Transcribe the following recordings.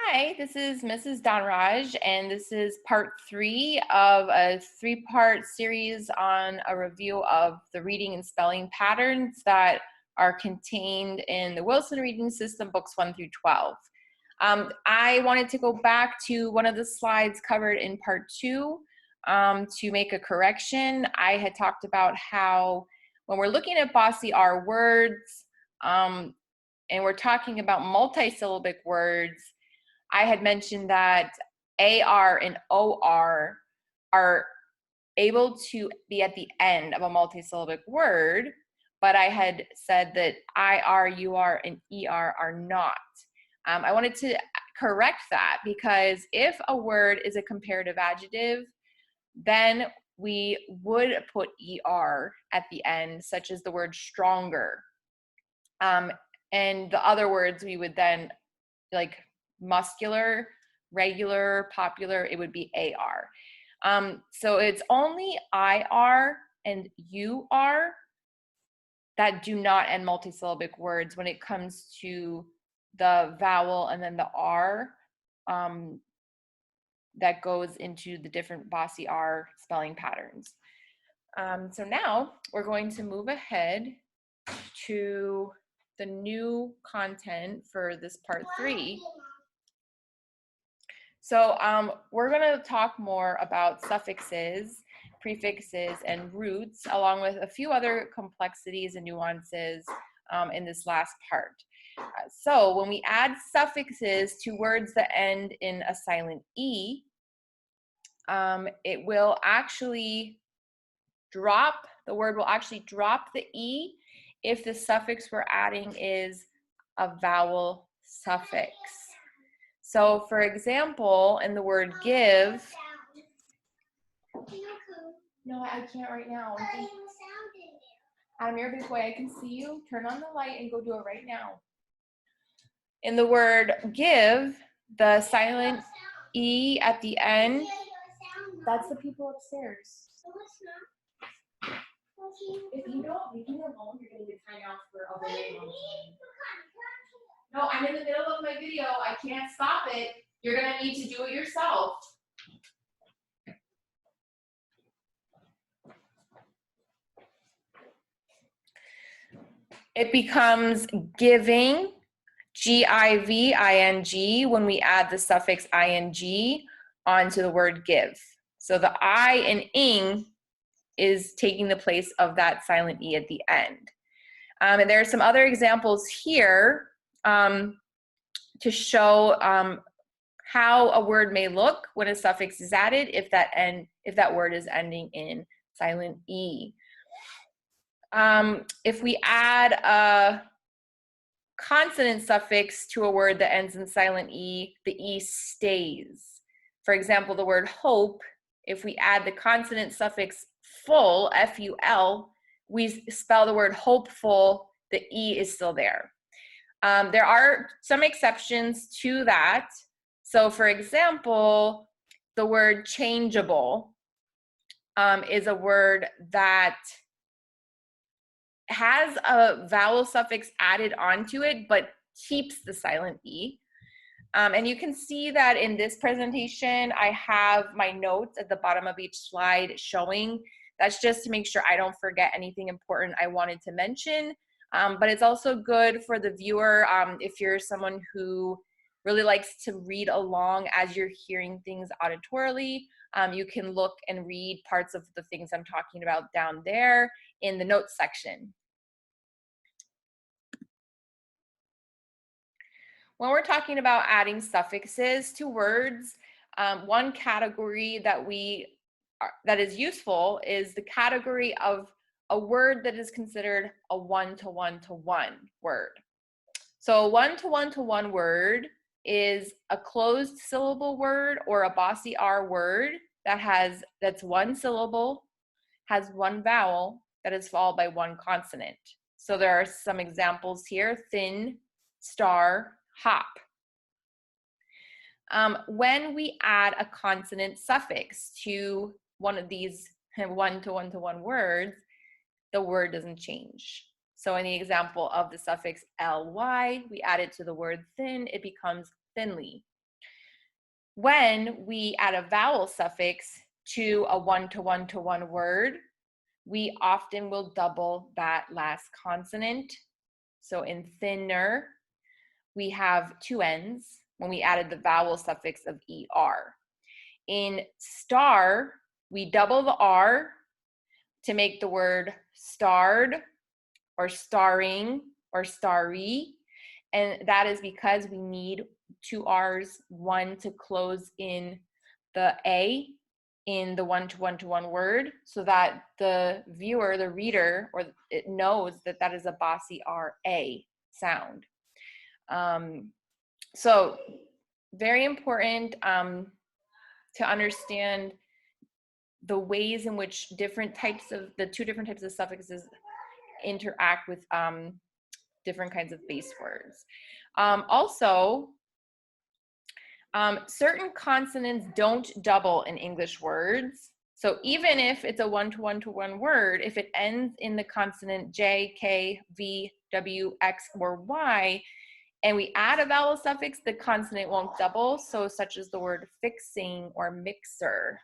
Hi, this is Mrs. Dhanraj, and this is part 3 of a 3-part series on a review of the reading and spelling patterns that are contained in the Wilson Reading System, books 1 through 12. I wanted to go back to one of the slides covered in part 2 to make a correction. I had talked about how when we're looking at bossy R words, and we're talking about multisyllabic words, I had mentioned that AR and OR are able to be at the end of a multisyllabic word, but I had said that IR, UR, and ER are not. I wanted to correct that because if a word is a comparative adjective, then we would put ER at the end, such as the word stronger. And the other words we would then, like muscular, regular, popular, it would be AR. So it's only IR and UR that do not end multisyllabic words when it comes to the vowel and then the R that goes into the different bossy R spelling patterns. So now we're going to move ahead to the new content for this part 3. So we're going to talk more about suffixes, prefixes, and roots, along with a few other complexities and nuances in this last part. So when we add suffixes to words that end in a silent E, it will actually drop, the word will actually drop the E if the suffix we're adding is a vowel suffix. So for example, in the word give, no, I can't right now. Adamir, big boy, I can see you. Turn on the light and go do it right now. In the word give, the silent E at the end, that's the people upstairs. If you don't leave me alone, you're going to get timed out for a very long time. No, I'm in the middle of my video. I can't stop it. You're going to need to do it yourself. It becomes giving, G-I-V-I-N-G, when we add the suffix ing onto the word give. So the I in ing is taking the place of that silent E at the end. And there are some other examples here to show how a word may look when a suffix is added if that word is ending in silent E. If we add a consonant suffix to a word that ends in silent E, the E stays. For example, the word hope, if we add the consonant suffix full, F-U-L, we spell the word hopeful, the E is still there. There are some exceptions to that. So for example, the word changeable is a word that has a vowel suffix added onto it, but keeps the silent E. And you can see that in this presentation, I have my notes at the bottom of each slide showing. That's just to make sure I don't forget anything important I wanted to mention. But it's also good for the viewer if you're someone who really likes to read along as you're hearing things auditorily. You can look and read parts of the things I'm talking about down there in the notes section. When we're talking about adding suffixes to words, one category that is useful is the category of a word that is considered a one-to-one-to-one word. So a one-to-one-to-one word is a closed syllable word or a bossy R word that's one syllable, has one vowel, that is followed by one consonant. So there are some examples here: thin, star, hop. When we add a consonant suffix to one of these one-to-one-to-one words, the word doesn't change. So in the example of the suffix ly, we add it to the word thin, it becomes thinly. When we add a vowel suffix to a one-to-one-to-one word, we often will double that last consonant. So in thinner, we have two N's when we added the vowel suffix of ER. In star, we double the R to make the word starred or starring or starry. And that is because we need two R's, one to close in the A in the one-to-one-to-one word so that the viewer, the reader, or it knows that that is a bossy R-A sound. So very important to understand the ways in which the two different types of suffixes interact with different kinds of base words. Also, certain consonants don't double in English words. So even if it's a one-to-one-to-one word, if it ends in the consonant J, K, V, W, X, or Y, and we add a vowel suffix, the consonant won't double, so such as the word fixing or mixer.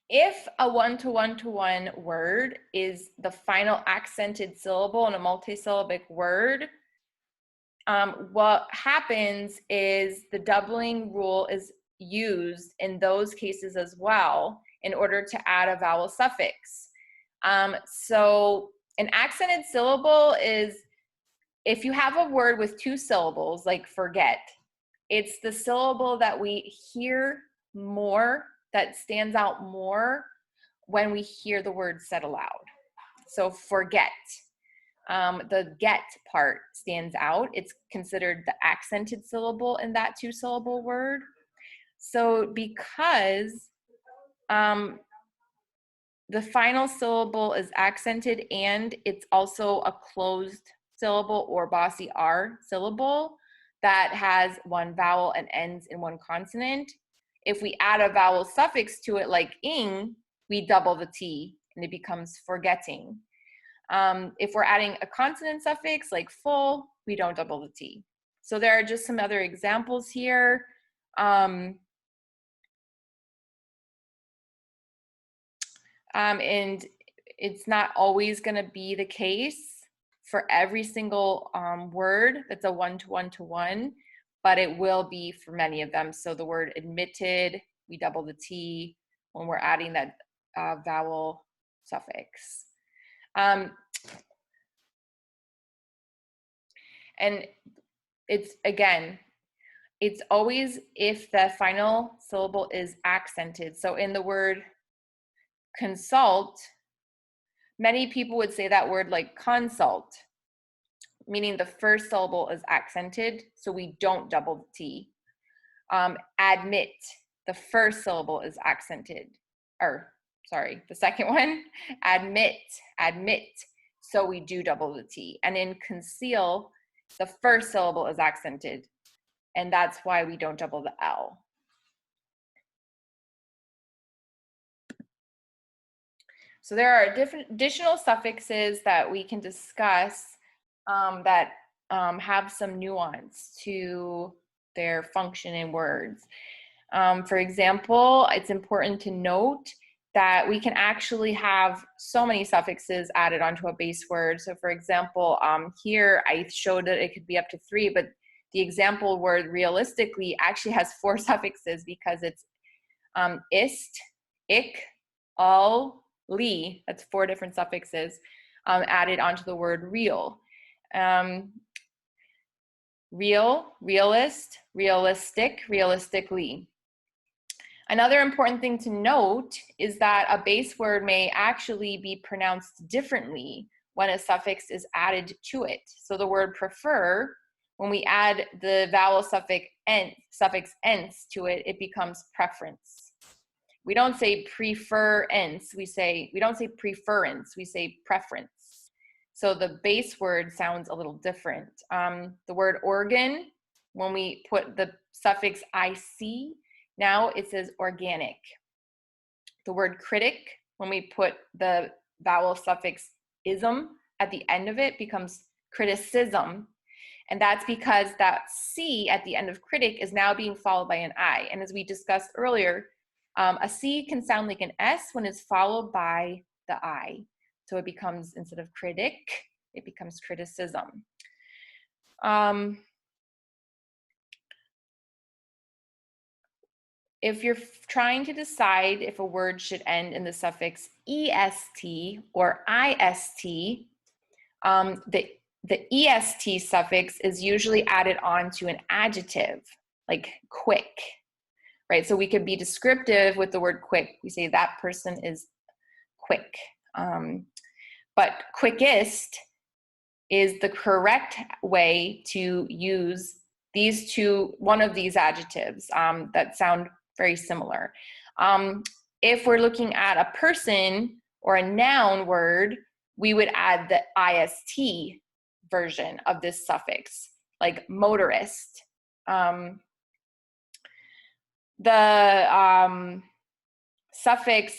If a one-to-one-to-one word is the final accented syllable in a multisyllabic word, what happens is the doubling rule is used in those cases as well in order to add a vowel suffix. So an accented syllable is if you have a word with two syllables, like forget, it's the syllable that we hear more, that stands out more when we hear the word said aloud. So forget. The get part stands out. It's considered the accented syllable in that two-syllable word. So because the final syllable is accented and it's also a closed syllable or bossy R syllable that has one vowel and ends in one consonant, if we add a vowel suffix to it like ing, we double the T and it becomes forgetting. If we're adding a consonant suffix like full, we don't double the T. So there are just some other examples here. And it's not always going to be the case for every single word that's a one-to-one-to-one, but it will be for many of them. So the word admitted, we double the T when we're adding that vowel suffix. And it's, again, it's always if the final syllable is accented. So in the word consult, many people would say that word like consult, meaning the first syllable is accented, so we don't double the T. Admit, the first syllable is accented, or sorry, the second one, admit, so we do double the T. And in conceal, the first syllable is accented, and that's why we don't double the L. So there are different additional suffixes that we can discuss that have some nuance to their function in words. For example, it's important to note that we can actually have so many suffixes added onto a base word. So for example, here I showed that it could be up to 3, but the example word realistically actually has 4 suffixes because it's ist, ich, all, li, that's 4 different suffixes added onto the word real. Real, realist, realistic, realistically. Another important thing to note is that a base word may actually be pronounced differently when a suffix is added to it. So the word prefer, when we add the vowel suffix ence to it, it becomes preference. We don't say preference, we don't say preference, we say preference. So the base word sounds a little different. The word organ, when we put the suffix ic, now it says organic. The word critic, when we put the vowel suffix ism at the end of it, becomes criticism. And that's because that C at the end of critic is now being followed by an I. And as we discussed earlier, a C can sound like an S when it's followed by the I. So it becomes, instead of critic, it becomes criticism. If you're trying to decide if a word should end in the suffix est or ist, the est suffix is usually added on to an adjective, like quick, right? So we could be descriptive with the word quick. We say that person is quick. But quickest is the correct way to use these two, one of these adjectives that sound very similar. If we're looking at a person or a noun word, we would add the ist version of this suffix, like motorist. The suffix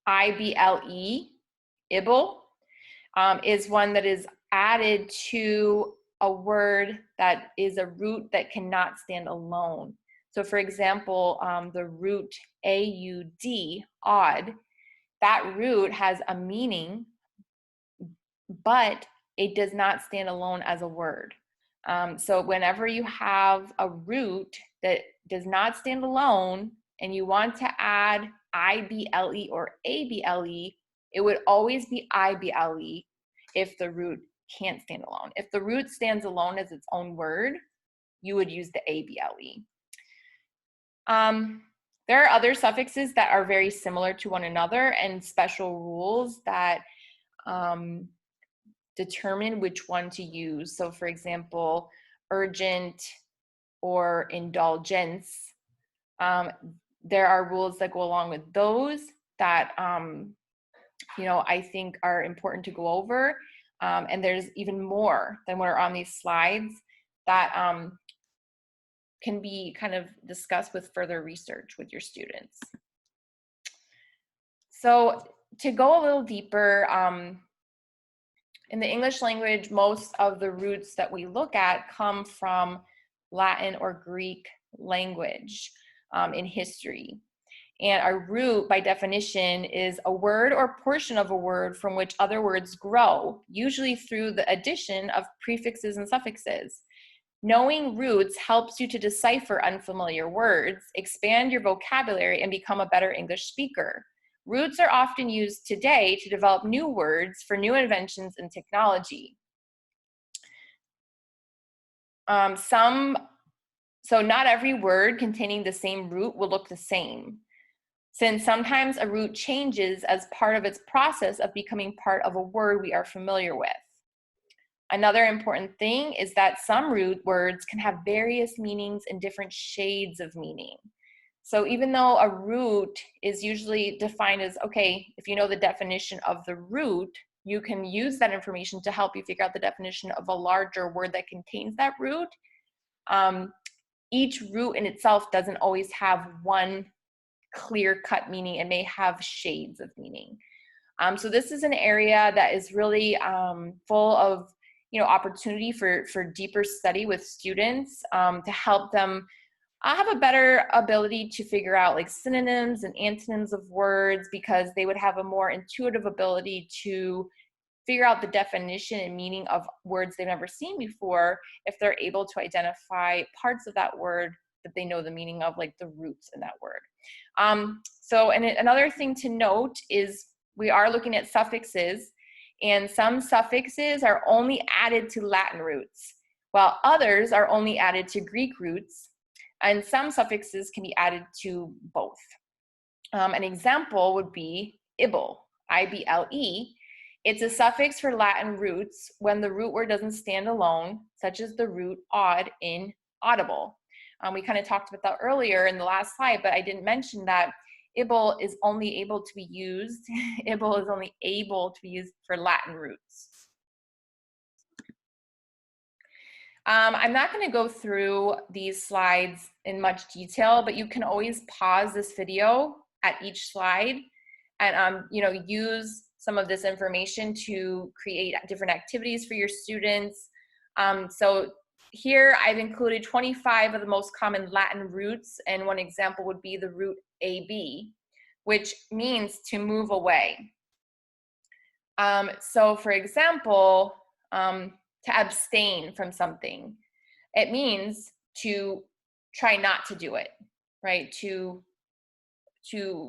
ible, ibble, is one that is added to a word that is a root that cannot stand alone. So for example, the root aud, odd, that root has a meaning, but it does not stand alone as a word. So whenever you have a root that does not stand alone and you want to add ible or able, it would always be ible if the root can't stand alone. If the root stands alone as its own word, you would use the able. There are other suffixes that are very similar to one another and special rules that determine which one to use. So for example, urgent or indulgence, there are rules that go along with those that I think are important to go over. And there's even more than what are on these slides that can be kind of discussed with further research with your students. So to go a little deeper, in the English language, most of the roots that we look at come from Latin or Greek language in history. And a root, by definition, is a word or portion of a word from which other words grow, usually through the addition of prefixes and suffixes. Knowing roots helps you to decipher unfamiliar words, expand your vocabulary, and become a better English speaker. Roots are often used today to develop new words for new inventions in technology. So not every word containing the same root will look the same, since sometimes a root changes as part of its process of becoming part of a word we are familiar with. Another important thing is that some root words can have various meanings and different shades of meaning. So even though a root is usually defined as, okay, if you know the definition of the root, you can use that information to help you figure out the definition of a larger word that contains that root. Each root in itself doesn't always have one clear-cut meaning. It may have shades of meaning. So this is an area that is really full of opportunity for deeper study with students to help them have a better ability to figure out like synonyms and antonyms of words, because they would have a more intuitive ability to figure out the definition and meaning of words they've never seen before if they're able to identify parts of that word that they know the meaning of, like the roots in that word. And another thing to note is we are looking at suffixes, and some suffixes are only added to Latin roots, while others are only added to Greek roots, and some suffixes can be added to both. An example would be ible, I-B-L-E. It's a suffix for Latin roots when the root word doesn't stand alone, such as the root odd in audible. We kind of talked about that earlier in the last slide, but I didn't mention that ible is only able to be used, ible is only able to be used for Latin roots. I'm not going to go through these slides in much detail, but you can always pause this video at each slide and use some of this information to create different activities for your students. So here I've included 25 of the most common Latin roots, and one example would be the root AB, which means to move away. So for example, to abstain from something, it means to try not to do it, right? To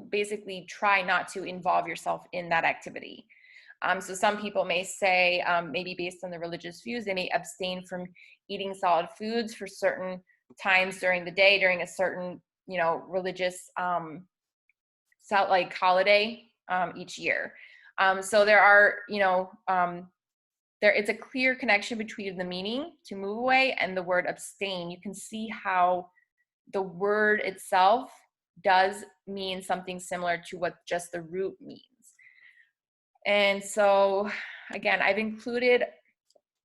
basically try not to involve yourself in that activity. So some people may say, maybe based on the religious views, they may abstain from eating solid foods for certain times during the day, during a certain, religious like holiday each year. So there are, it's a clear connection between the meaning to move away and the word abstain. You can see how the word itself does mean something similar to what just the root means. And so again, I've included,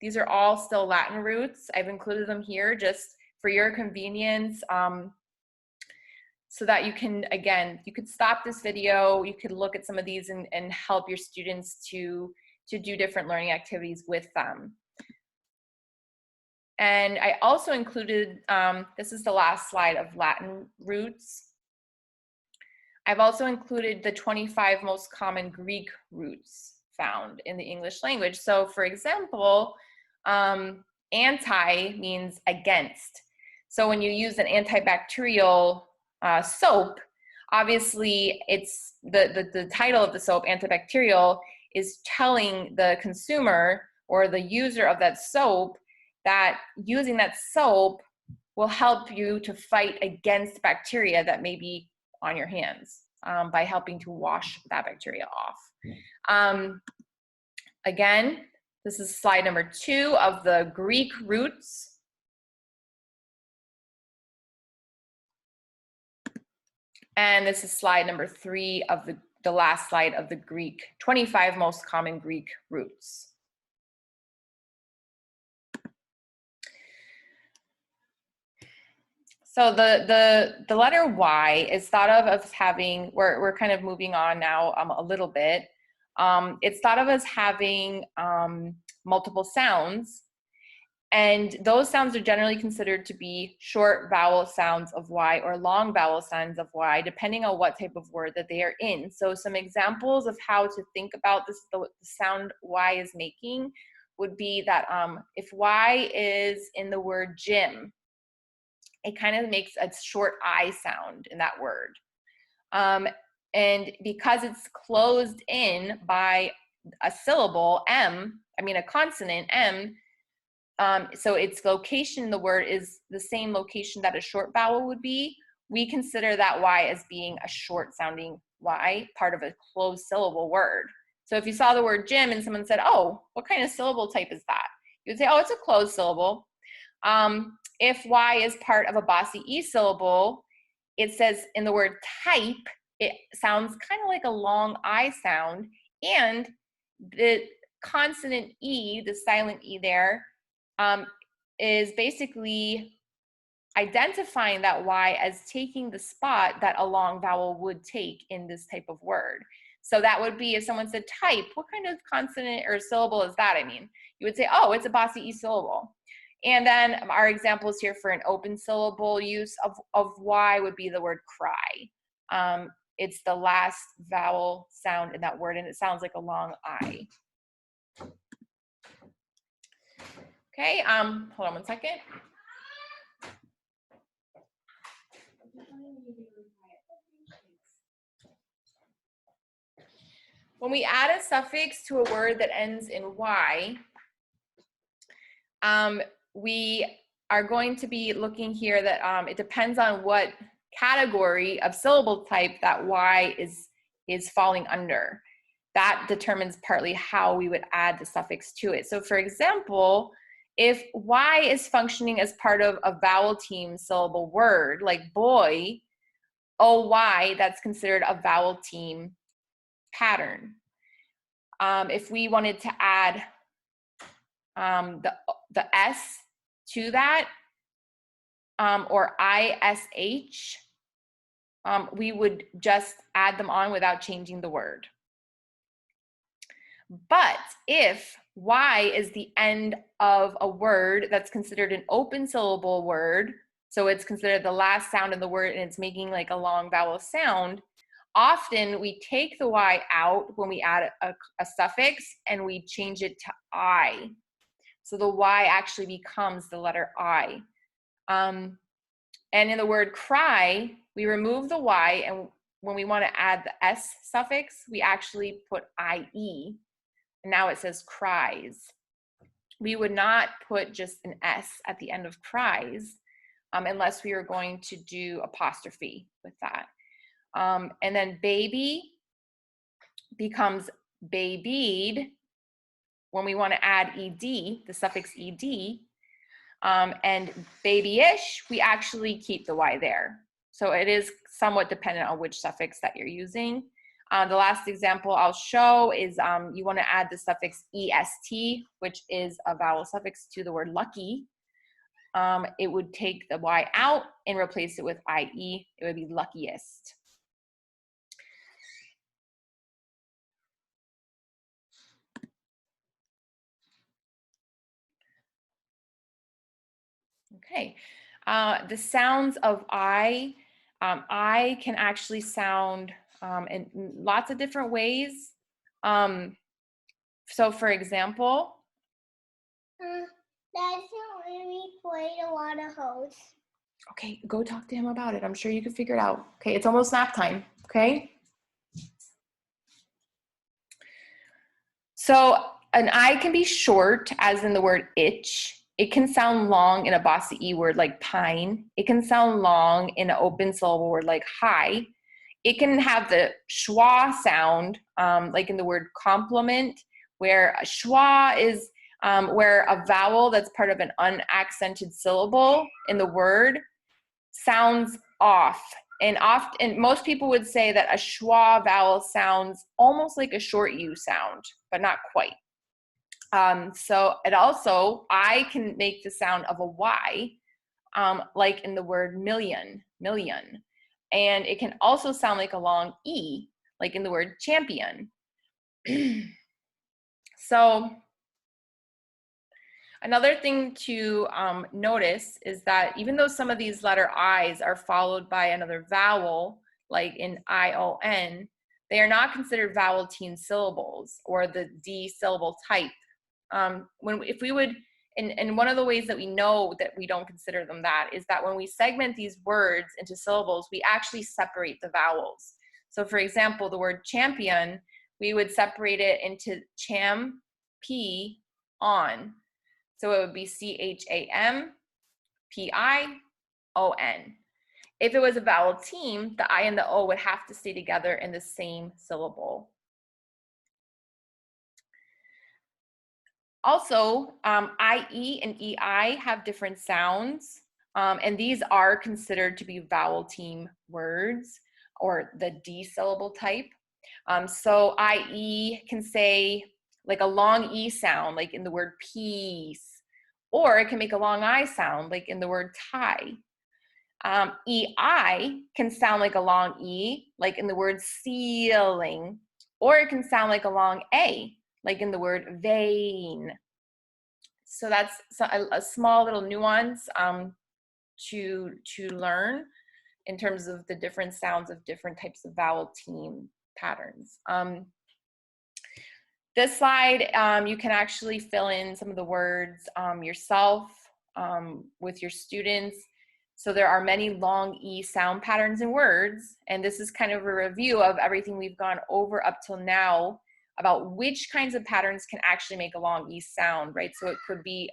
these are all still Latin roots. I've included them here just for your convenience, so that you can, again, you could stop this video, you could look at some of these and help your students to do different learning activities with them. And I also included, this is the last slide of Latin roots. I've also included the 25 most common Greek roots found in the English language. So for example, anti means against. So when you use an antibacterial soap, obviously it's the title of the soap, antibacterial, is telling the consumer or the user of that soap that using that soap will help you to fight against bacteria that may be on your hands, by helping to wash that bacteria off. Again, this is slide number 2 of the Greek roots. And this is slide number 3 of the last slide of the Greek, 25 most common Greek roots. So the letter Y is thought of as having, we're kind of moving on now a little bit. It's thought of as having multiple sounds, and those sounds are generally considered to be short vowel sounds of Y or long vowel sounds of Y, depending on what type of word that they are in. So some examples of how to think about this, the sound Y is making would be that if Y is in the word gym, it kind of makes a short I sound in that word. And because it's closed in by a syllable, a consonant, M, so its location in the word is the same location that a short vowel would be, we consider that Y as being a short sounding Y, part of a closed syllable word. So if you saw the word gym and someone said, oh, what kind of syllable type is that? You would say, oh, it's a closed syllable. If Y is part of a bossy E syllable, it says in the word type, it sounds kind of like a long I sound, and the consonant E, the silent E there, is basically identifying that Y as taking the spot that a long vowel would take in this type of word. So that would be if someone said type, what kind of consonant or syllable is that? You would say, oh, it's a bossy E syllable. And then our examples here for an open syllable use of Y would be the word cry. It's the last vowel sound in that word, and it sounds like a long I. Okay, hold on one second. When we add a suffix to a word that ends in Y, we are going to be looking here that it depends on what category of syllable type that Y is falling under. That determines partly how we would add the suffix to it. So for example, if Y is functioning as part of a vowel team syllable word, like boy, OY, that's considered a vowel team pattern. If we wanted to add the S to that, or ISH, we would just add them on without changing the word. But if Y is the end of a word that's considered an open syllable word, so it's considered the last sound in the word and it's making like a long vowel sound, often we take the Y out when we add a suffix and we change it to I. So the Y actually becomes the letter I. And in the word cry, we remove the Y, and when we want to add the S suffix, we actually put IE. And now it says cries. We would not put just an S at the end of cries unless we were going to do apostrophe with that. And then baby becomes babied when we want to add ed, the suffix ed. And babyish, we actually keep the Y there. So it is somewhat dependent on which suffix that you're using. The last example I'll show is you want to add the suffix est, which is a vowel suffix to the word lucky. It would take the Y out and replace it with IE. It would be luckiest. Okay, the sounds of I can actually sound in lots of different ways. So for example, That's when we played a lot of hoes. Okay, go talk to him about it. I'm sure you can figure it out. Okay, it's almost nap time, okay? So an I can be short, as in the word itch. It can sound long in a bossy E word like pine. It can sound long in an open syllable word like high. It can have the schwa sound, like in the word compliment, where a schwa is where a vowel that's part of an unaccented syllable in the word sounds off. And most people would say that a schwa vowel sounds almost like a short U sound, but not quite. So it also, I can make the sound of a Y, like in the word million. And it can also sound like a long E, like in the word champion. So another thing to notice is that even though some of these letter I's are followed by another vowel, like in ION, they are not considered vowel teen syllables or the D syllable type. If we would, and one of the ways that we know that we don't consider them that is that when we segment these words into syllables, we actually separate the vowels. So for example, the word champion, we would separate it into cham, P, on. So it would be CHAMPION. If it was a vowel team, the I and the O would have to stay together in the same syllable. Also, IE and EI have different sounds, and these are considered to be vowel team words or the D syllable type. So IE can say like a long E sound, like in the word peace, or it can make a long I sound, like in the word tie. EI can sound like a long E, like in the word ceiling, or it can sound like a long A, like in the word vein. So that's a small little nuance to learn in terms of the different sounds of different types of vowel team patterns. This slide, you can actually fill in some of the words yourself with your students. So there are many long E sound patterns in words, and this is kind of a review of everything we've gone over up till now about which kinds of patterns can actually make a long E sound, right? So it could be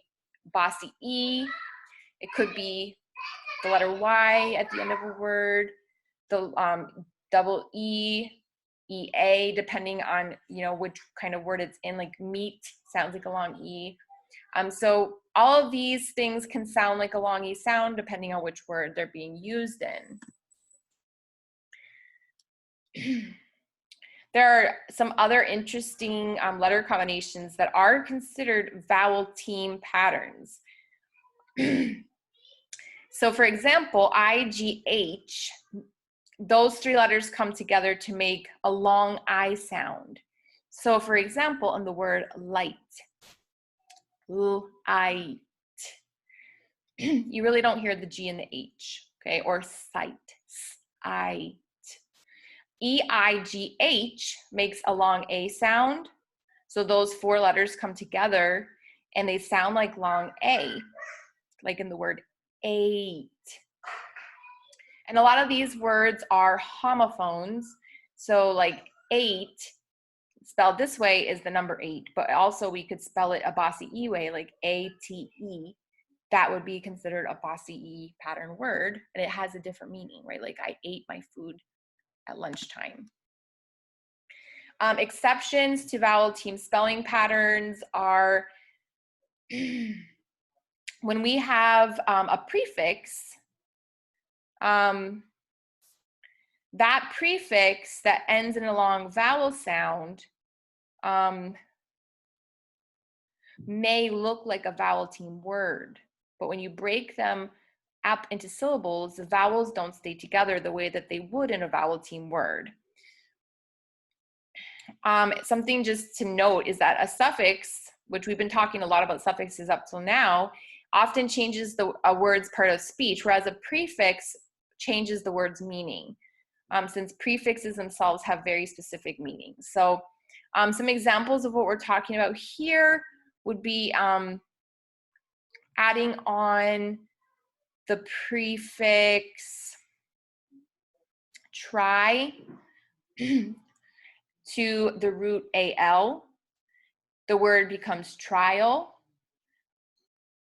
bossy E, it could be the letter Y at the end of a word, the double E, EA, depending on, you know, which kind of word it's in, like meat sounds like a long E. So all of these things can sound like a long E sound depending on which word they're being used in. There are some other interesting letter combinations that are considered vowel team patterns. So for example, IGH, those three letters come together to make a long I sound. So for example, in the word light, light, you really don't hear the G and the H, okay? Or sight, sight. E-I-G-H makes a long A sound. So those four letters come together and they sound like long A, like in the word eight. And a lot of these words are homophones. So like 8, spelled this way, is the number 8, but also we could spell it a bossy E way, like A-T-E. That would be considered a bossy E pattern word, and it has a different meaning, right? Like I ate my food at lunchtime. Exceptions to vowel team spelling patterns are when we have a prefix, that prefix that ends in a long vowel sound may look like a vowel team word, but when you break them up into syllables, the vowels don't stay together the way that they would in a vowel team word. Something just to note is that a suffix, which we've been talking a lot about suffixes up till now, often changes a word's part of speech, whereas a prefix changes the word's meaning, since prefixes themselves have very specific meanings. So some examples of what we're talking about here would be adding on the prefix try to the root al. The word becomes trial,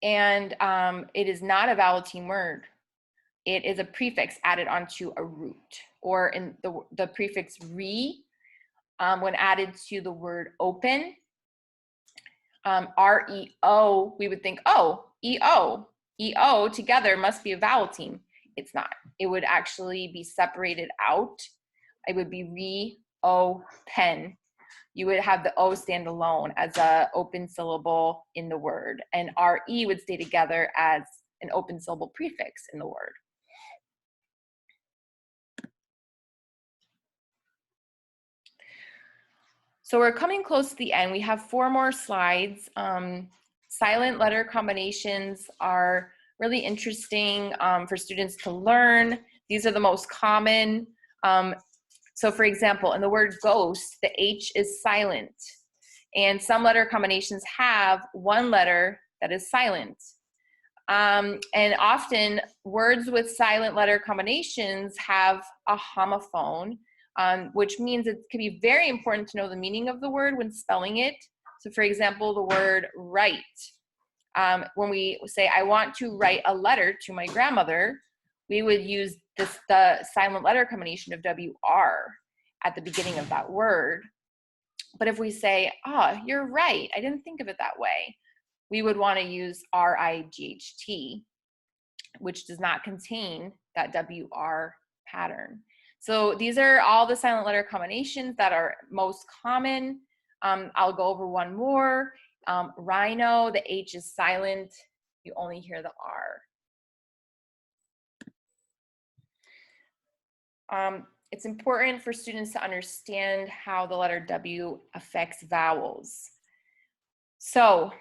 and it is not a vowel team word. It is a prefix added onto a root, or in the prefix re, when added to the word open, R-E-O, we would think, oh, E-O. E-O together must be a vowel team. It's not. It would actually be separated out. It would be re-o-pen. You would have the O stand alone as an open syllable in the word, and R-E would stay together as an open syllable prefix in the word. So we're coming close to the end. We have 4 more slides. Silent letter combinations are really interesting for students to learn. These are the most common. So for example, in the word ghost, the H is silent. And some letter combinations have one letter that is silent. And often words with silent letter combinations have a homophone, which means it can be very important to know the meaning of the word when spelling it. So for example, the word write. When we say, I want to write a letter to my grandmother, we would use the silent letter combination of WR at the beginning of that word. But if we say, you're right, I didn't think of it that way, we would want to use RIGHT, which does not contain that WR pattern. So these are all the silent letter combinations that are most common. I'll go over one more. Rhino, the H is silent. You only hear the R. It's important for students to understand how the letter W affects vowels. So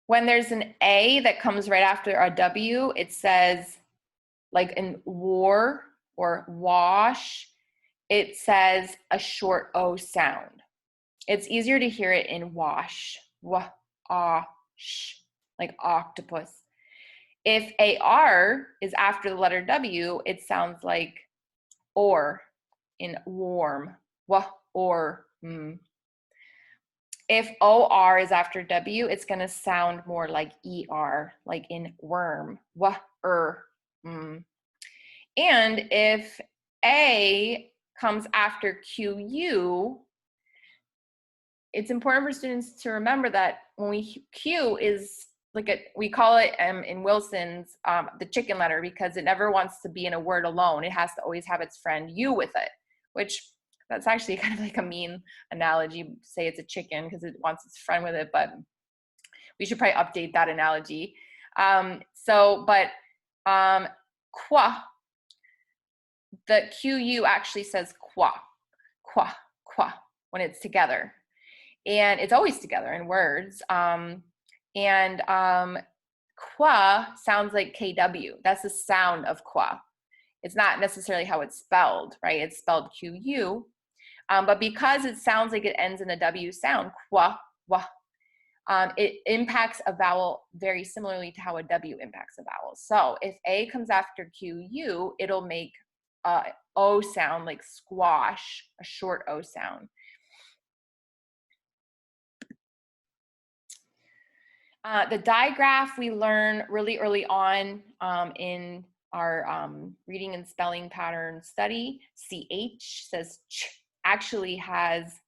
when there's an A that comes right after a W, it says, like in war or wash, it says a short O sound. It's easier to hear it in wash, wash, like octopus. If AR is after the letter W, it sounds like or in warm, or. If OR is after W, it's going to sound more like ER, like in worm, And if A comes after QU, it's important for students to remember that when Q is we call it in Wilson's the chicken letter, because it never wants to be in a word alone. It has to always have its friend U with it, which that's actually kind of like a mean analogy, say it's a chicken because it wants its friend with it, but we should probably update that analogy. But Qua. The QU actually says qua, qua, qua when it's together. And it's always together in words. Qua sounds like KW. That's the sound of qua. It's not necessarily how it's spelled, right? It's spelled QU. But because it sounds like it ends in a W sound, qua, wa, it impacts a vowel very similarly to how a W impacts a vowel. So if A comes after QU, it'll make O sound like squash, a short O sound. The digraph we learn really early on in our reading and spelling pattern study. CH says ch, actually has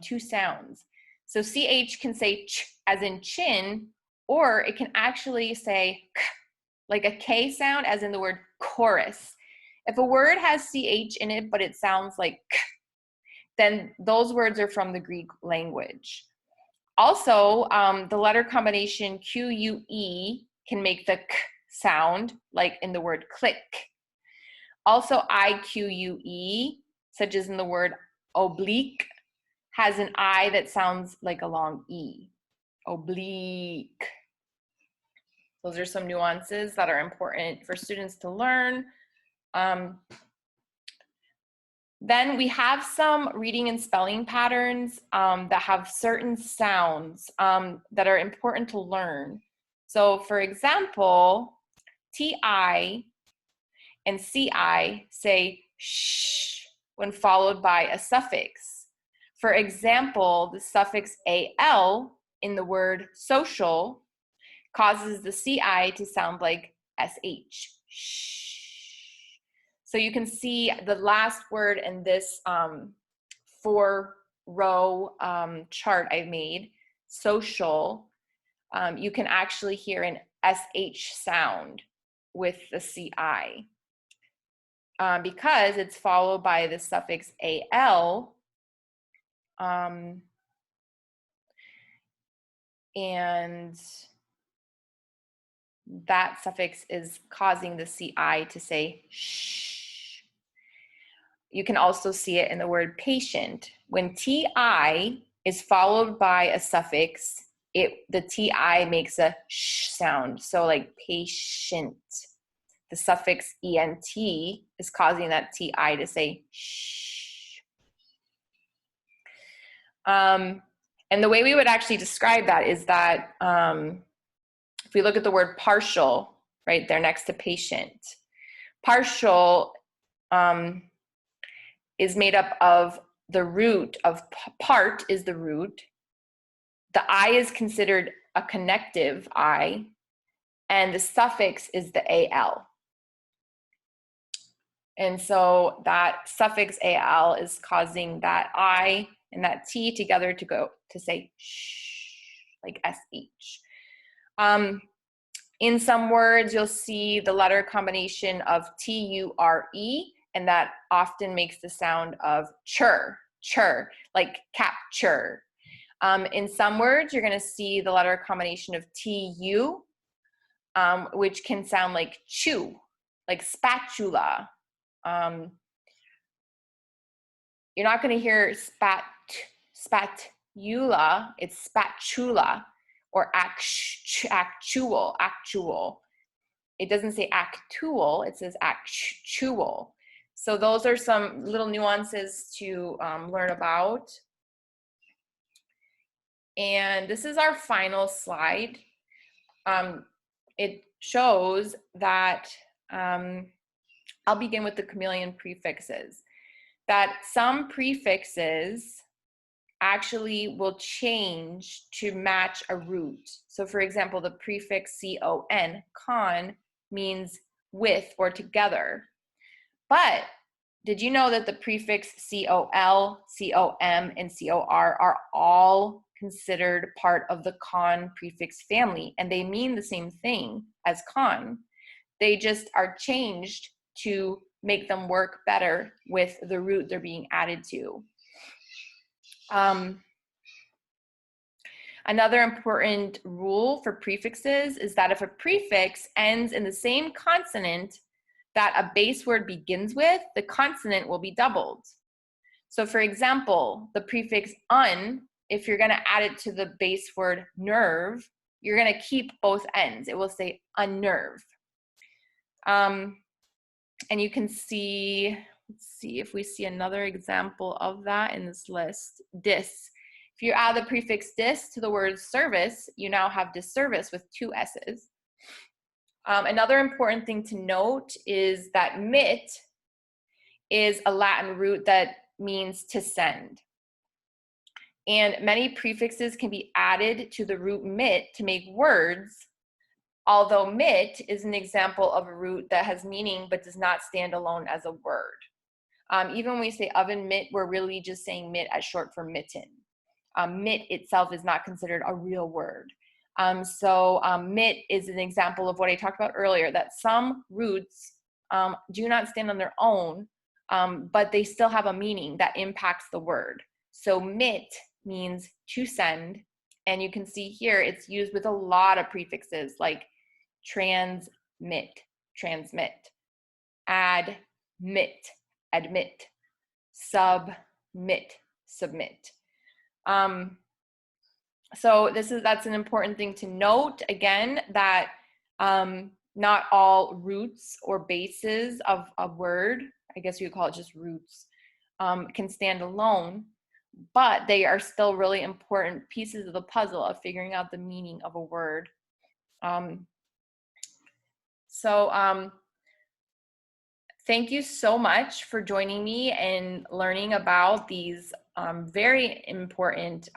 two sounds. So CH can say ch as in chin, or it can actually say k, like a K sound as in the word chorus. If a word has CH in it, but it sounds like k, then those words are from the Greek language. Also, the letter combination QUE can make the k sound, like in the word click. Also, IQUE, such as in the word oblique, has an I that sounds like a long E. Oblique. Those are some nuances that are important for students to learn. Then we have some reading and spelling patterns that have certain sounds that are important to learn. So for example, TI and CI say sh when followed by a suffix. For example, the suffix AL in the word social causes the CI to sound like SH. Shh. So you can see the last word in this 4-row chart I made, social, you can actually hear an SH sound with the CI because it's followed by the suffix AL, and that suffix is causing the CI to say shh. You can also see it in the word patient. When TI is followed by a suffix, the TI makes a sh sound. So like patient, the suffix ENT is causing that TI to say shh. And the way we would actually describe that is that if we look at the word partial, right there next to patient, partial is made up of the root of part is the root. The I is considered a connective I, and the suffix is the AL. And so that suffix AL is causing that I and that T together to go to say shh, like SH. In some words, you'll see the letter combination of TURE, and that often makes the sound of chur, like capture. In some words, you're gonna see the letter combination of TU, which can sound like chew, like spatula. You're not gonna hear spatula, it's spatula, or actual. It doesn't say actual, it says actual. So those are some little nuances to learn about. And this is our final slide. It shows that, I'll begin with the chameleon prefixes, that some prefixes actually will change to match a root. So for example, the prefix con means with or together. But did you know that the prefix col, com, and cor are all considered part of the con prefix family, and they mean the same thing as con. They just are changed to make them work better with the root they're being added to. Another important rule for prefixes is that if a prefix ends in the same consonant that a base word begins with, the consonant will be doubled. So for example, the prefix un, if you're gonna add it to the base word nerve, you're gonna keep both ends. It will say unnerve. And you can see, let's see if we see another example of that in this list, dis. If you add the prefix dis to the word service, you now have disservice with 2 S's. Another important thing to note is that mit is a Latin root that means to send. And many prefixes can be added to the root mit to make words, although mit is an example of a root that has meaning but does not stand alone as a word. Even when we say oven mitt, we're really just saying mitt as short for mitten. Mitt itself is not considered a real word. Mitt is an example of what I talked about earlier, that some roots do not stand on their own, but they still have a meaning that impacts the word. So mit means to send, and you can see here it's used with a lot of prefixes like transmit, transmit, admit, admit, submit, submit. So that's an important thing to note, again, that not all roots or bases of a word, I guess you would call it just roots, can stand alone, but they are still really important pieces of the puzzle of figuring out the meaning of a word. Thank you so much for joining me and learning about these very important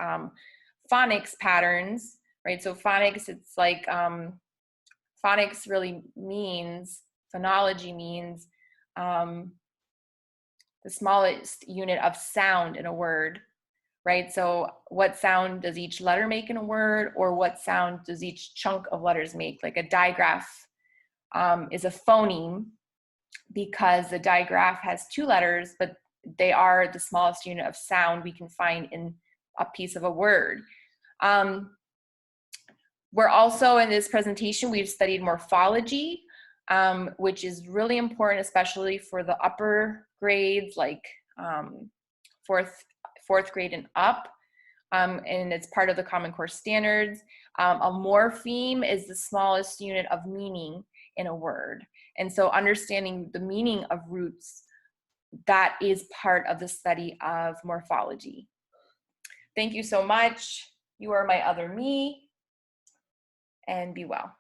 phonics patterns, right? So phonics, it's like, phonics really means, phonology means the smallest unit of sound in a word, right? So what sound does each letter make in a word, or what sound does each chunk of letters make? Like a digraph is a phoneme because the digraph has 2 letters, but they are the smallest unit of sound we can find in a piece of a word. We're also, in this presentation, we've studied morphology, which is really important, especially for the upper grades, like fourth grade and up, and it's part of the Common Core standards. A morpheme is the smallest unit of meaning in a word. And so understanding the meaning of roots, that is part of the study of morphology. Thank you so much. You are my other me, and be well.